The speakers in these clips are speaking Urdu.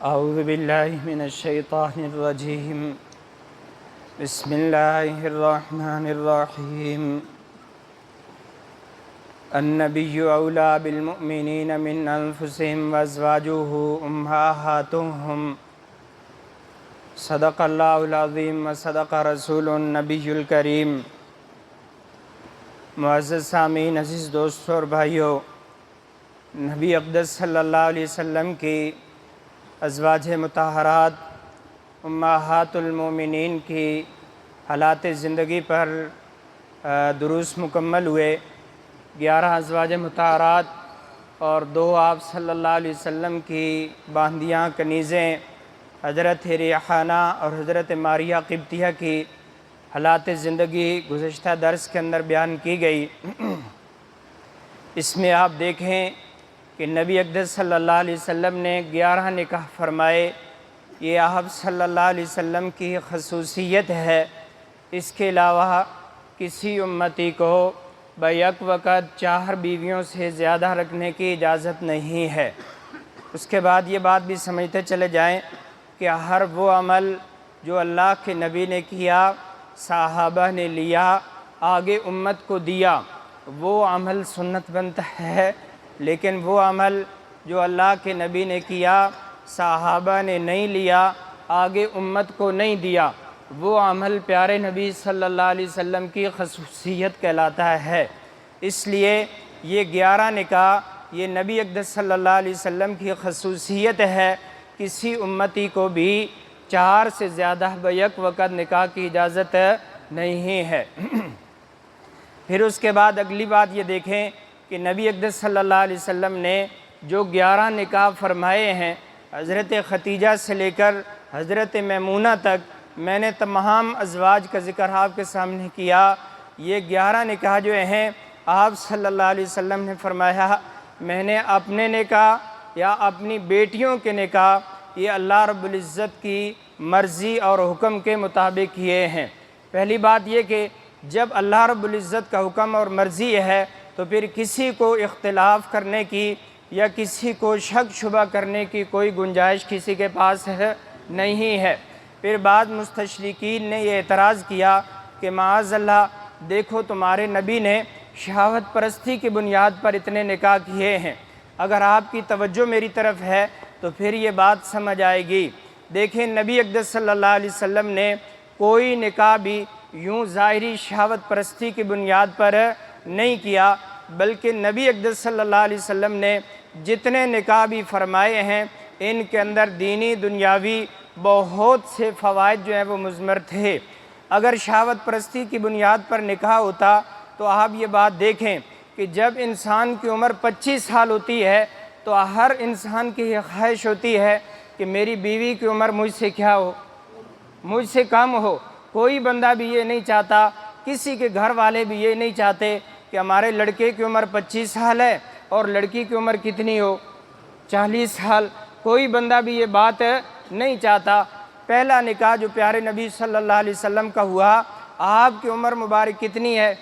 اعوذ باللہ من الشیطان الرجیم بسم اللہ الرحمن الرحیم النبی اولیٰ بالمؤمنین من انفسهم وازواجہ امہاتہم صدق اللہ العظیم وصدق رسول النبی الکریم۔ معزز سامعین، عزیز دوستوں اور بھائیوں، نبی اقدس صلی اللہ علیہ وسلم کی ازواج مطہرات امہات المومنین کی حالات زندگی پر دروس مکمل ہوئے۔ 11 ازواج مطہرات اور 2 آپ صلی اللہ علیہ وسلم کی باندیاں کنیزیں حضرت ریحانہ اور حضرت ماریہ قبطیہ کی حالات زندگی گزشتہ درس کے اندر بیان کی گئی۔ اس میں آپ دیکھیں کہ نبی اقدس صلی اللہ علیہ وسلم نے 11 نکاح فرمائے۔ یہ آپ صلی اللہ علیہ وسلم کی خصوصیت ہے۔ اس کے علاوہ کسی امتی کو بیک وقت 4 بیویوں سے زیادہ رکھنے کی اجازت نہیں ہے۔ اس کے بعد یہ بات بھی سمجھتے چلے جائیں کہ ہر وہ عمل جو اللہ کے نبی نے کیا، صحابہ نے لیا، آگے امت کو دیا، وہ عمل سنت بنتا ہے، لیکن وہ عمل جو اللہ کے نبی نے کیا، صحابہ نے نہیں لیا، آگے امت کو نہیں دیا، وہ عمل پیارے نبی صلی اللہ علیہ وسلم کی خصوصیت کہلاتا ہے۔ اس لیے یہ 11 نکاح یہ نبی اقدس صلی اللہ علیہ وسلم کی خصوصیت ہے۔ کسی امتی کو بھی 4 سے زیادہ بیک وقت نکاح کی اجازت نہیں ہے۔ پھر اس کے بعد اگلی بات یہ دیکھیں کہ نبی اقدس صلی اللہ علیہ وسلم نے جو 11 نکاح فرمائے ہیں، حضرت ختیجہ سے لے کر حضرت میمونہ تک، میں نے تمام ازواج کا ذکر آپ کے سامنے کیا۔ یہ 11 نکاح جو ہیں آپ صلی اللہ علیہ وسلم نے فرمایا، میں نے اپنے نکاح یا اپنی بیٹیوں کے نکاح یہ اللہ رب العزت کی مرضی اور حکم کے مطابق کیے ہیں۔ پہلی بات یہ کہ جب اللہ رب العزت کا حکم اور مرضی ہے تو پھر کسی کو اختلاف کرنے کی یا کسی کو شک شبہ کرنے کی کوئی گنجائش کسی کے پاس نہیں ہے۔ پھر بعض مستشرقین نے یہ اعتراض کیا کہ معاذ اللہ، دیکھو تمہارے نبی نے شہوت پرستی کی بنیاد پر اتنے نکاح کیے ہیں، اگر آپ کی توجہ میری طرف ہے تو پھر یہ بات سمجھ آئے گی۔ دیکھیں، نبی اقدس صلی اللہ علیہ وسلم نے کوئی نکاح بھی یوں ظاہری شہوت پرستی کی بنیاد پر نہیں کیا، بلکہ نبی اقدس صلی اللہ علیہ وسلم نے جتنے نکاح بھی فرمائے ہیں ان کے اندر دینی دنیاوی بہت سے فوائد جو ہیں وہ مضمر تھے۔ اگر شہوت پرستی کی بنیاد پر نکاح ہوتا تو آپ یہ بات دیکھیں کہ جب انسان کی عمر 25 سال ہوتی ہے تو ہر انسان کی یہ خواہش ہوتی ہے کہ میری بیوی کی عمر مجھ سے کیا ہو، مجھ سے کم ہو۔ کوئی بندہ بھی یہ نہیں چاہتا، کسی کے گھر والے بھی یہ نہیں چاہتے کہ ہمارے لڑکے کی عمر 25 سال ہے اور لڑکی کی عمر کتنی ہو، 40 سال۔ کوئی بندہ بھی یہ بات نہیں چاہتا۔ پہلا نکاح جو پیارے نبی صلی اللہ علیہ وسلم کا ہوا، آپ کی عمر مبارک کتنی ہے،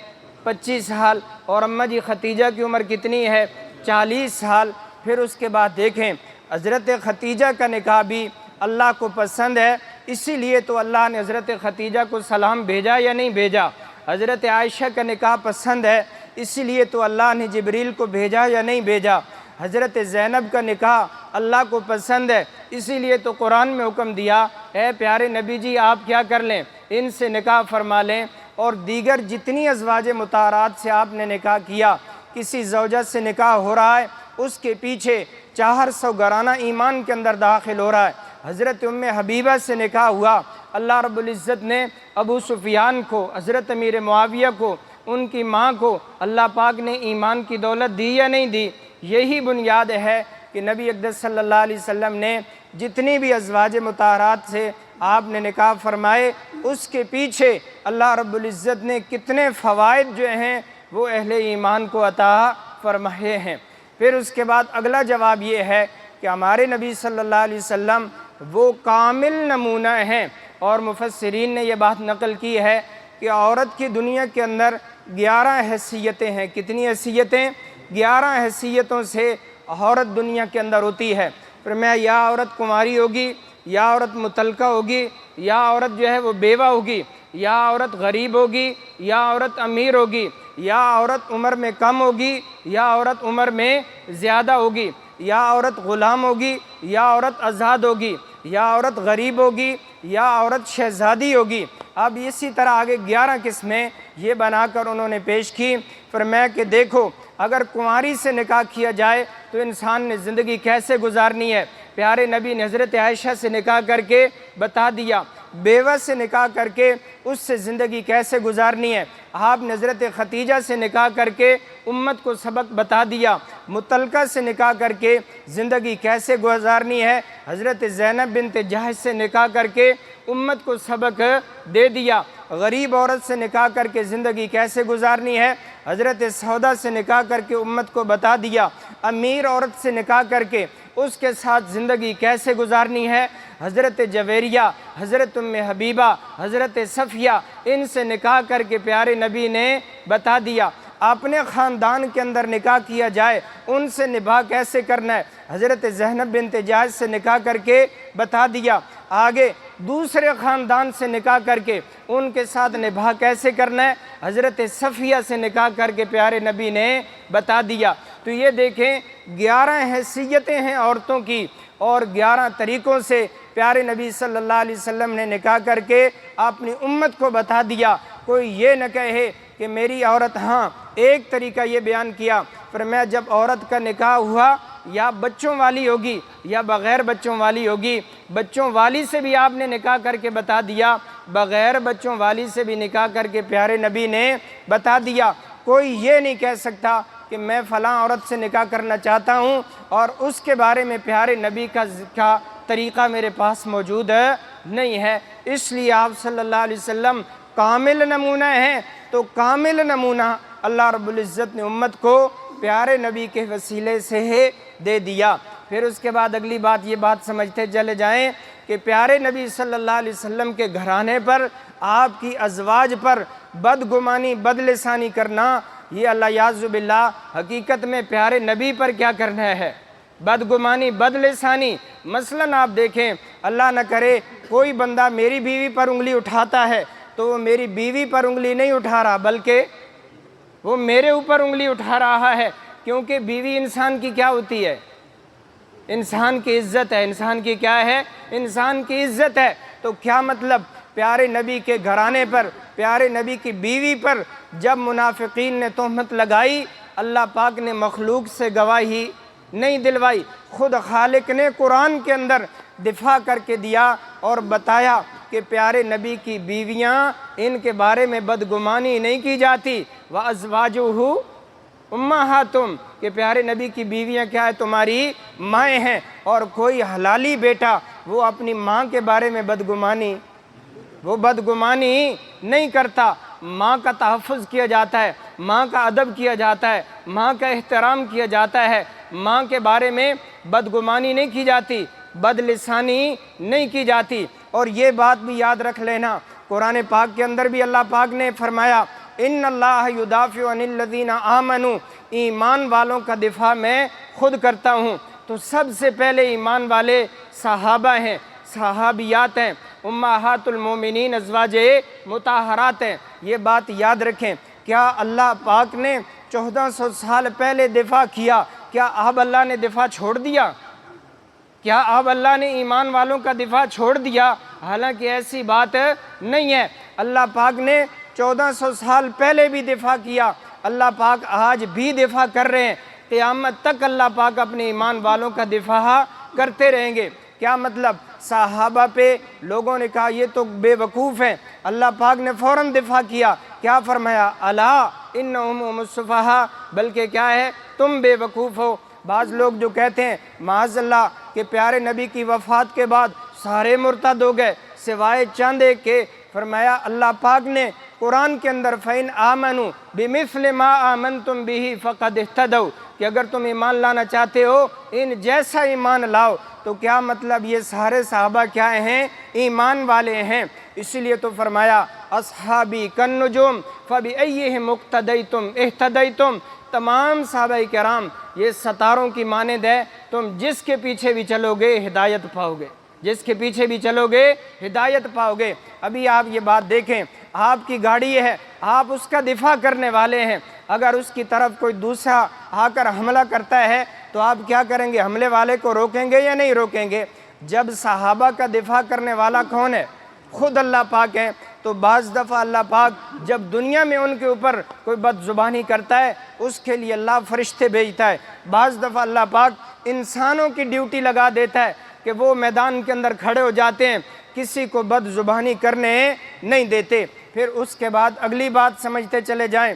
25 سال، اور اماں جی ختیجہ کی عمر کتنی ہے، 40 سال۔ پھر اس کے بعد دیکھیں حضرت ختیجہ کا نکاح بھی اللہ کو پسند ہے، اسی لیے تو اللہ نے حضرت ختیجہ کو سلام بھیجا یا نہیں بھیجا۔ حضرت عائشہ کا نکاح پسند ہے، اسی لیے تو اللہ نے جبریل کو بھیجا یا نہیں بھیجا۔ حضرت زینب کا نکاح اللہ کو پسند ہے، اسی لیے تو قرآن میں حکم دیا، اے پیارے نبی جی آپ کیا کر لیں، ان سے نکاح فرما لیں۔ اور دیگر جتنی ازواج مطہرات سے آپ نے نکاح کیا، کسی زوجہ سے نکاح ہو رہا ہے اس کے پیچھے 400 گرانہ ایمان کے اندر داخل ہو رہا ہے۔ حضرت ام حبیبہ سے نکاح ہوا، اللہ رب العزت نے ابو سفیان کو، حضرت امیر معاویہ کو، ان کی ماں کو اللہ پاک نے ایمان کی دولت دی یا نہیں دی؟ یہی بنیاد ہے کہ نبی اقدس صلی اللہ علیہ وسلم نے جتنی بھی ازواج مطہرات سے آپ نے نکاح فرمائے، اس کے پیچھے اللہ رب العزت نے کتنے فوائد جو ہیں وہ اہل ایمان کو عطا فرمائے ہیں۔ پھر اس کے بعد اگلا جواب یہ ہے کہ ہمارے نبی صلی اللہ علیہ وسلم وہ کامل نمونہ ہیں، اور مفسرین نے یہ بات نقل کی ہے کہ عورت کی دنیا کے اندر 11 حیثیتیں ہیں۔ کتنی حیثیتیں؟ 11 حیثیتوں سے عورت دنیا کے اندر ہوتی ہے۔ فرمایا یا عورت کنواری ہوگی، یا عورت مطلقہ ہوگی، یا عورت جو ہے وہ بیوہ ہوگی، یا عورت غریب ہوگی، یا عورت امیر ہوگی، یا عورت عمر میں کم ہوگی، یا عورت عمر میں زیادہ ہوگی، یا عورت غلام ہوگی، یا عورت آزاد ہوگی، یا عورت غریب ہوگی، یا عورت شہزادی ہوگی۔ اب اسی طرح آگے 11 قسمیں یہ بنا کر انہوں نے پیش کی۔ فرمایا کہ دیکھو اگر کنواری سے نکاح کیا جائے تو انسان نے زندگی کیسے گزارنی ہے، پیارے نبی نے حضرت عائشہ سے نکاح کر کے بتا دیا، بیوہ سے نکاح کر کے اس سے زندگی کیسے گزارنی ہے، آپ نے حضرت ختیجہ سے نکاح کر کے امت کو سبق بتا دیا، مطلقہ سے نکاح کر کے زندگی کیسے گزارنی ہے، حضرت زینب بنت جحش سے نکاح کر کے امت کو سبق دے دیا، غریب عورت سے نکاح کر کے زندگی کیسے گزارنی ہے، حضرت سودا سے نکاح کر کے امت کو بتا دیا، امیر عورت سے نکاح کر کے اس کے ساتھ زندگی کیسے گزارنی ہے، حضرت جویریہ، حضرت ام حبیبہ، حضرت صفیہ، ان سے نکاح کر کے پیارے نبی نے بتا دیا۔ اپنے خاندان کے اندر نکاح کیا جائے ان سے نباہ کیسے کرنا ہے، حضرت زینب بنت جحش سے نکاح کر کے بتا دیا۔ آگے دوسرے خاندان سے نکاح کر کے ان کے ساتھ نباہ کیسے کرنا ہے، حضرت صفیہ سے نکاح کر کے پیارے نبی نے بتا دیا۔ تو یہ دیکھیں 11 حیثیتیں ہیں عورتوں کی، اور 11 طریقوں سے پیارے نبی صلی اللہ علیہ وسلم نے نکاح کر کے اپنی امت کو بتا دیا۔ کوئی یہ نہ کہے کہ میری عورت، ہاں ایک طریقہ یہ بیان کیا، فرمایا جب عورت کا نکاح ہوا یا بچوں والی ہوگی یا بغیر بچوں والی ہوگی، بچوں والی سے بھی آپ نے نکاح کر کے بتا دیا، بغیر بچوں والی سے بھی نکاح کر کے پیارے نبی نے بتا دیا۔ کوئی یہ نہیں کہہ سکتا کہ میں فلاں عورت سے نکاح کرنا چاہتا ہوں اور اس کے بارے میں پیارے نبی کا طریقہ میرے پاس موجود نہیں ہے۔ اس لیے آپ صلی اللہ علیہ وسلم کامل نمونہ ہیں، تو کامل نمونہ اللہ رب العزت نے امت کو پیارے نبی کے وسیلے سے دے دیا۔ پھر اس کے بعد اگلی بات یہ بات سمجھتے چلے جائیں کہ پیارے نبی صلی اللہ علیہ وسلم کے گھرانے پر، آپ کی ازواج پر بدگمانی بدلسانی کرنا، یہ اللہ یعوذ باللہ حقیقت میں پیارے نبی پر کیا کرنا ہے، بدگمانی بدلسانی۔ مثلاً آپ دیکھیں، اللہ نہ کرے کوئی بندہ میری بیوی پر انگلی اٹھاتا ہے تو وہ میری بیوی پر انگلی نہیں اٹھا رہا بلکہ وہ میرے اوپر انگلی اٹھا رہا ہے، کیونکہ بیوی انسان کی کیا ہوتی ہے، انسان کی عزت ہے۔ انسان کی کیا ہے، انسان کی عزت ہے۔ تو کیا مطلب، پیارے نبی کے گھرانے پر، پیارے نبی کی بیوی پر جب منافقین نے تہمت لگائی، اللہ پاک نے مخلوق سے گواہی نہیں دلوائی، خود خالق نے قرآن کے اندر دفاع کر کے دیا اور بتایا کہ پیارے نبی کی بیویاں، ان کے بارے میں بدگمانی نہیں کی جاتی۔ وَأَزْوَاجُهُ أُمَّهَاتُهُمْ، کہ پیارے نبی کی بیویاں کیا ہے، تمہاری مائیں ہیں، اور کوئی حلالی بیٹا وہ اپنی ماں کے بارے میں بدگمانی نہیں کرتا۔ ماں کا تحفظ کیا جاتا ہے، ماں کا ادب کیا جاتا ہے، ماں کا احترام کیا جاتا ہے، ماں کے بارے میں بدگمانی نہیں کی جاتی، بدلسانی نہیں کی جاتی۔ اور یہ بات بھی یاد رکھ لینا، قرآن پاک کے اندر بھی اللہ پاک نے فرمایا ان اللہ یدافع عن الذین آمنوا، ایمان والوں کا دفاع میں خود کرتا ہوں۔ تو سب سے پہلے ایمان والے صحابہ ہیں، صحابیات ہیں، امہات المومنین ازواج مطہرات ہیں۔ یہ بات یاد رکھیں، کیا اللہ پاک نے 1400 سال پہلے دفاع کیا، کیا اب اللہ نے دفاع چھوڑ دیا؟ کیا اب اللہ نے ایمان والوں کا دفاع چھوڑ دیا؟ حالانکہ ایسی بات نہیں ہے۔ اللہ پاک نے 1400 سال پہلے بھی دفاع کیا، اللہ پاک آج بھی دفاع کر رہے ہیں، قیامت تک اللہ پاک اپنے ایمان والوں کا دفاع کرتے رہیں گے۔ کیا مطلب، صحابہ پہ لوگوں نے کہا یہ تو بے وقوف ہیں، اللہ پاک نے فوراً دفاع کیا، کیا فرمایا، الا انہم هم السفہاء، بلکہ کیا ہے، تم بے وقوف ہو۔ بعض لوگ جو کہتے ہیں معاذ اللہ کہ پیارے نبی کی وفات کے بعد سارے مرتد ہو گئے سوائے چند ایک کے، فرمایا اللہ پاک نے قرآن کے اندر فَإِنْ آمَنُوا بِمِثْلِ مَا آمَنْتُمْ بِهِ فَقَدْ اهْتَدَوْا، کہ اگر تم ایمان لانا چاہتے ہو ان جیسا ایمان لاؤ۔ تو کیا مطلب، یہ سارے صحابہ کیا ہیں، ایمان والے ہیں۔ اسی لیے تو فرمایا اصحابی کالنجوم فبأیہم اقتدیتم اہتدیتم، تمام صحابہ کرام یہ ستاروں کی مانند ہے، تم جس کے پیچھے بھی چلو گے ہدایت پاؤ گے، جس کے پیچھے بھی چلو گے ہدایت پاؤ گے۔ ابھی آپ یہ بات دیکھیں، آپ کی گاڑی ہے، آپ اس کا دفاع کرنے والے ہیں، اگر اس کی طرف کوئی دوسرا آ کر حملہ کرتا ہے تو آپ کیا کریں گے؟ حملے والے کو روکیں گے یا نہیں روکیں گے؟ جب صحابہ کا دفاع کرنے والا کون ہے؟ خود اللہ پاک ہے۔ تو بعض دفعہ اللہ پاک جب دنیا میں ان کے اوپر کوئی بد زبانی کرتا ہے اس کے لیے اللہ فرشتے بھیجتا ہے، بعض دفعہ اللہ پاک انسانوں کی ڈیوٹی لگا دیتا ہے کہ وہ میدان کے اندر کھڑے ہو جاتے ہیں، کسی کو بد زبانی کرنے نہیں دیتے۔ پھر اس کے بعد اگلی بات سمجھتے چلے جائیں،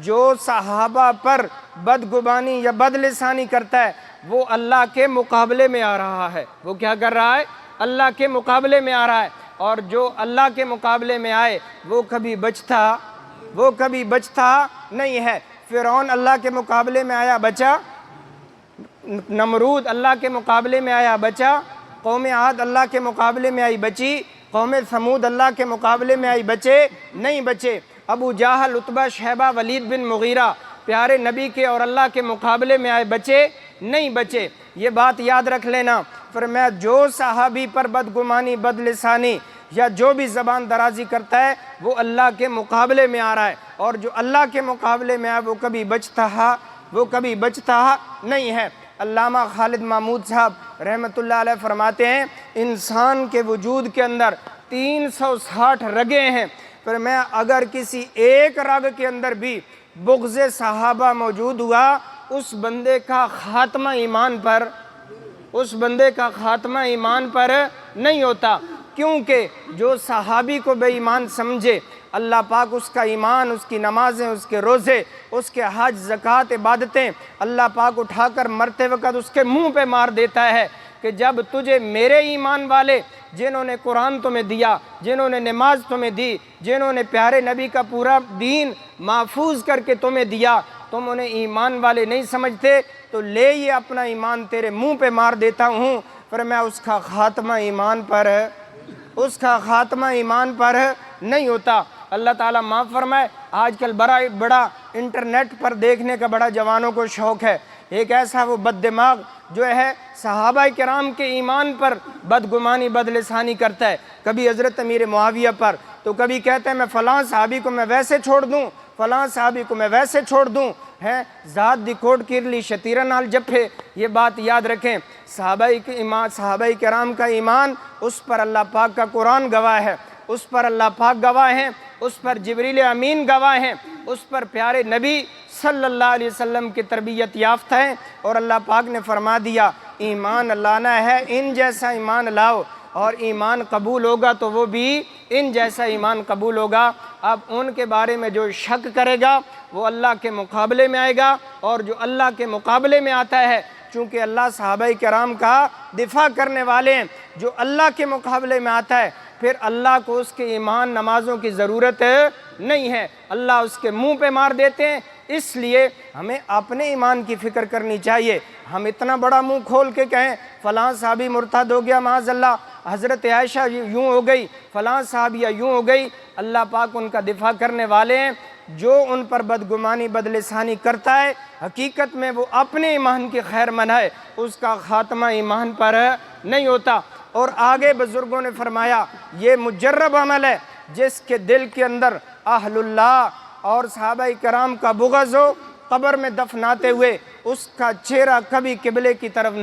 جو صحابہ پر بدگمانی یا بد لسانی کرتا ہے وہ اللہ کے مقابلے میں آ رہا ہے۔ وہ کیا کر رہا ہے؟ اللہ کے مقابلے میں آ رہا ہے، اور جو اللہ کے مقابلے میں آئے وہ کبھی بچتا نہیں ہے۔ فرعون اللہ کے مقابلے میں آیا، بچا؟ نمرود اللہ کے مقابلے میں آیا، بچا؟ قوم عاد اللہ کے مقابلے میں آئی، بچی؟ قوم ثمود اللہ کے مقابلے میں آئی، بچے؟ نہیں بچے۔ ابو جہل، عتبہ، شیبہ، ولید بن مغیرہ پیارے نبی کے اور اللہ کے مقابلے میں آئے، بچے؟ نہیں بچے۔ یہ بات یاد رکھ لینا، فرمایا جو صحابی پر بدگمانی، بد لسانی یا جو بھی زبان درازی کرتا ہے وہ اللہ کے مقابلے میں آ رہا ہے، اور جو اللہ کے مقابلے میں آئے وہ کبھی بچتا نہیں ہے۔ علامہ خالد محمود صاحب رحمۃ اللہ علیہ فرماتے ہیں انسان کے وجود کے اندر 360 رگیں ہیں، فرمایا اگر کسی ایک رگ کے اندر بھی بغض صحابہ موجود ہوا اس بندے کا خاتمہ ایمان پر نہیں ہوتا، کیونکہ جو صحابی کو بے ایمان سمجھے اللہ پاک اس کا ایمان، اس کی نمازیں، اس کے روزے، اس کے حج، زکوٰۃ، عبادتیں اللہ پاک اٹھا کر مرتے وقت اس کے منہ پہ مار دیتا ہے کہ جب تجھے میرے ایمان والے جنہوں نے قرآن تمہیں دیا، جنہوں نے نماز تمہیں دی، جنہوں نے پیارے نبی کا پورا دین محفوظ کر کے تمہیں دیا، تم انہیں ایمان والے نہیں سمجھتے تو لے یہ اپنا ایمان تیرے منہ پہ مار دیتا ہوں، فرمایا اس کا خاتمہ ایمان پر نہیں ہوتا۔ اللہ تعالیٰ معاف فرمائے، آج کل بڑا انٹرنیٹ پر دیکھنے کا بڑا جوانوں کو شوق ہے، ایک ایسا وہ بد دماغ جو ہے صحابہ کرام کے ایمان پر بدگمانی، بد لسانی کرتا ہے، کبھی حضرت امیر معاویہ پر، تو کبھی کہتا ہے میں فلاں صحابی کو میں ویسے چھوڑ دوں، فلاں صحابی کو میں ویسے چھوڑ دوں، ہے ذات دی کوٹ کیرلی شتیرہ نال جپے۔ یہ بات یاد رکھیں، صحابہ کرام کا ایمان اس پر اللہ پاک کا قرآن گواہ ہے، اس پر اللہ پاک گواہ ہیں، اس پر جبریل امین گواہ ہیں، اس پر پیارے نبی صلی اللہ علیہ وسلم کی تربیت یافتہ ہیں، اور اللہ پاک نے فرما دیا ایمان لانا ہے ان جیسا ایمان لاؤ، اور ایمان قبول ہوگا تو وہ بھی ان جیسا ایمان قبول ہوگا۔ اب ان کے بارے میں جو شک کرے گا وہ اللہ کے مقابلے میں آئے گا، اور جو اللہ کے مقابلے میں آتا ہے چونکہ اللہ صحابہ کرام کا دفاع کرنے والے ہیں، جو اللہ کے مقابلے میں آتا ہے پھر اللہ کو اس کے ایمان نمازوں کی ضرورت نہیں ہے، اللہ اس کے منہ پہ مار دیتے ہیں۔ اس لیے ہمیں اپنے ایمان کی فکر کرنی چاہیے۔ ہم اتنا بڑا منہ کھول کے کہیں فلاں صحابی مرتد ہو گیا معاذ اللہ، حضرت عائشہ یوں ہو گئی، فلاں صحابیہ یوں ہو گئی، اللہ پاک ان کا دفاع کرنے والے ہیں۔ جو ان پر بدگمانی، بدلسانی کرتا ہے حقیقت میں وہ اپنے ایمان کی خیر منائے، اس کا خاتمہ ایمان پر نہیں ہوتا۔ اور آگے بزرگوں نے فرمایا یہ مجرب عمل ہے، جس کے دل کے اندر اہل اللہ اور صحابہ کرام کا بغض ہو، قبر میں دفناتے ہوئے اس کا چہرہ کبھی قبلے کی طرف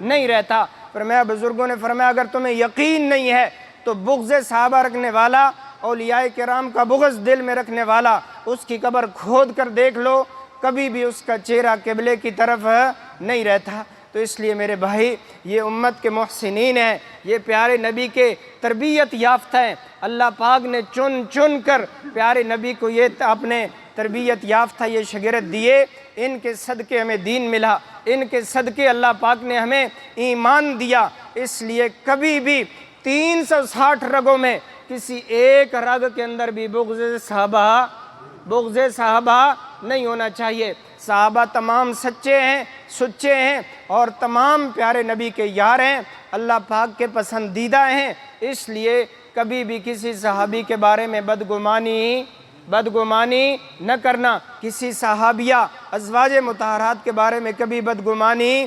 نہیں رہتا، فرمایا بزرگوں نے فرمایا اگر تمہیں یقین نہیں ہے تو بغض صحابہ رکھنے والا، اولیاء کرام کا بغض دل میں رکھنے والا، اس کی قبر کھود کر دیکھ لو، کبھی بھی اس کا چہرہ قبلے کی طرف نہیں رہتا۔ تو اس لیے میرے بھائی یہ امت کے محسنین ہیں، یہ پیارے نبی کے تربیت یافتہ ہیں، اللہ پاک نے چن کر پیارے نبی کو یہ اپنے تربیت یافتہ یہ شاگرد دیے، ان کے صدقے ہمیں دین ملا، ان کے صدقے اللہ پاک نے ہمیں ایمان دیا۔ اس لیے کبھی بھی 360 رگوں میں کسی ایک رگ کے اندر بھی بغض صحابہ نہیں ہونا چاہیے۔ صحابہ تمام سچے ہیں، سچے ہیں، اور تمام پیارے نبی کے یار ہیں، اللہ پاک کے پسندیدہ ہیں، اس لیے کبھی بھی کسی صحابی کے بارے میں بدگمانی بدگمانی نہ کرنا، کسی صحابیہ ازواج مطہرات کے بارے میں کبھی بدگمانی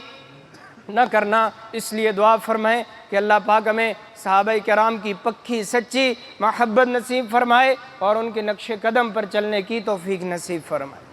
نہ کرنا۔ اس لیے دعا فرمائیں کہ اللہ پاک ہمیں صحابہ کرام کی پکی سچی محبت نصیب فرمائے اور ان کے نقش قدم پر چلنے کی توفیق نصیب فرمائے۔